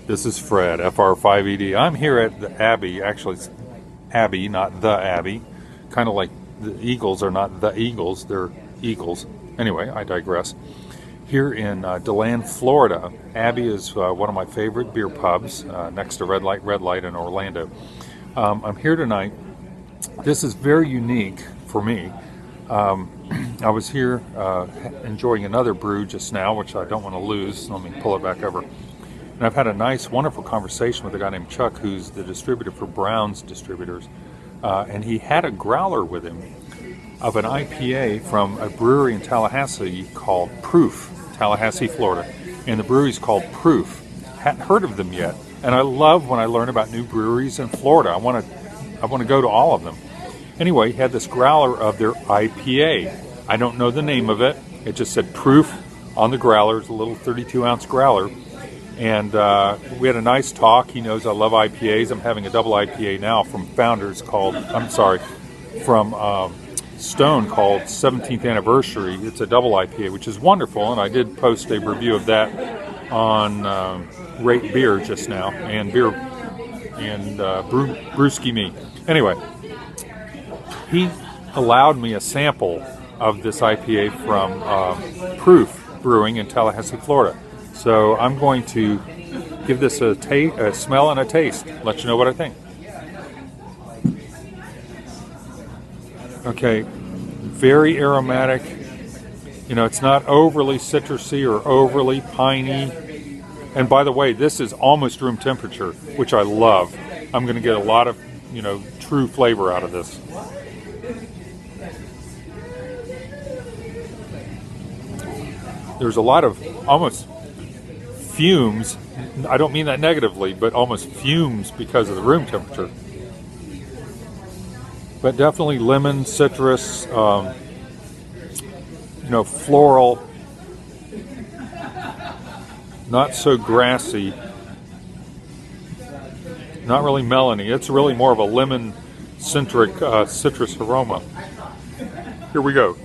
This is Fred, FR5ED. I'm here at the Abbey. Actually, it's Abbey, not the Abbey. Kind of like the Eagles are not the Eagles, they're Eagles. Anyway, I digress. Here in Deland, Florida, Abbey is one of my favorite beer pubs next to Red Light in Orlando. I'm here tonight. This is very unique for me. I was here enjoying another brew just now, which I don't want to lose. Let me pull it back over. And I've had a nice, wonderful conversation with a guy named Chuck, who's the distributor for Brown's Distributors. And he had a growler with him of an IPA from a brewery in Tallahassee called Proof, Tallahassee, Florida. And the brewery's called Proof. Hadn't heard of them yet. And I love when I learn about new breweries in Florida. I want to go to all of them. Anyway, he had this growler of their IPA. I don't know the name of it. It just said Proof on the growler. It's a little 32-ounce growler. And we had a nice talk. He knows I love IPAs. I'm having a double IPA now from from Stone called 17th Anniversary. It's a double IPA, which is wonderful. And I did post a review of that on Rate Beer just now, and Brewski Me. Anyway, he allowed me a sample of this IPA from Proof Brewing in Tallahassee, Florida. So I'm going to give this a smell and a taste. Let you know what I think. Okay, very aromatic. You know, it's not overly citrusy or overly piney. And by the way, this is almost room temperature, which I love. I'm going to get a lot of, true flavor out of this. There's a lot of almost fumes. I don't mean that negatively, but almost fumes because of the room temperature. But definitely lemon, citrus, floral, not so grassy, not really melony. It's really more of a lemon-centric citrus aroma. Here we go.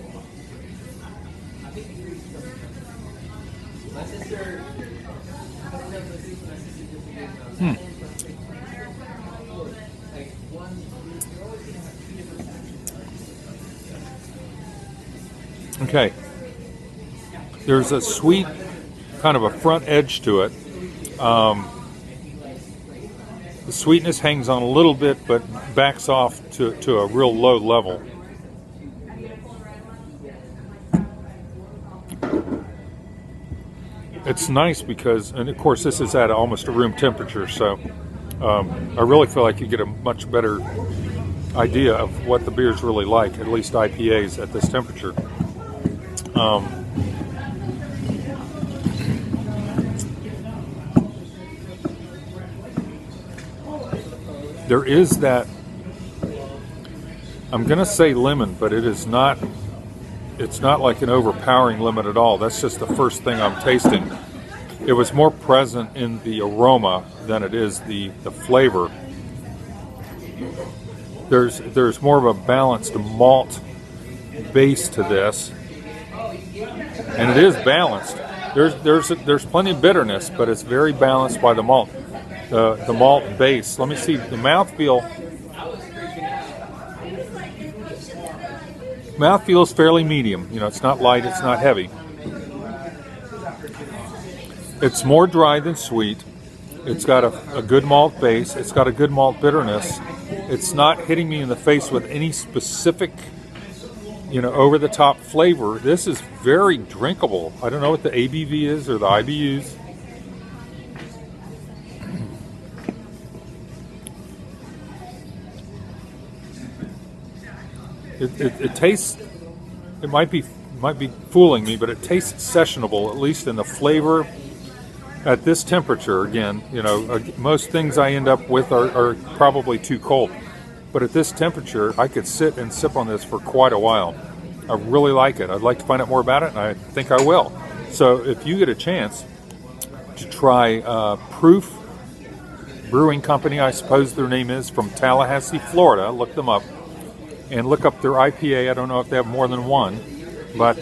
Okay, there's a sweet kind of a front edge to it. The sweetness hangs on a little bit, but backs off to a real low level. It's nice because, and of course this is at almost a room temperature, so I really feel like you get a much better idea of what the beer's really like, at least IPAs at this temperature. There is that, I'm going to say lemon, but it's not like an overpowering lemon at all. That's just the first thing I'm tasting. It was more present in the aroma than it is the flavor. There's more of a balanced malt base to this, and it is balanced. There's plenty of bitterness, but it's very balanced by the malt. The malt base. Let me see the mouthfeel. Mouthfeel is fairly medium. It's not light, it's not heavy. It's more dry than sweet. It's got a good malt base. It's got a good malt bitterness. It's not hitting me in the face with any specific, over-the-top flavor. This is very drinkable. I don't know what the ABV is or the IBUs. It tastes. It might be fooling me, but it tastes sessionable, at least in the flavor. At this temperature, again, most things I end up with are probably too cold. But at this temperature, I could sit and sip on this for quite a while. I really like it. I'd like to find out more about it, and I think I will. So if you get a chance to try Proof Brewing Company, I suppose their name is, from Tallahassee, Florida, look them up. And look up their IPA. I don't know if they have more than one, but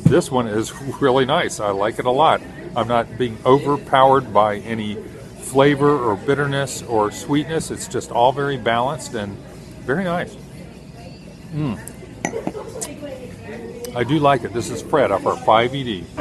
this one is really nice. I like it a lot. I'm not being overpowered by any flavor or bitterness or sweetness. It's just all very balanced and very nice. I do like it. This is Fred, FR5ED.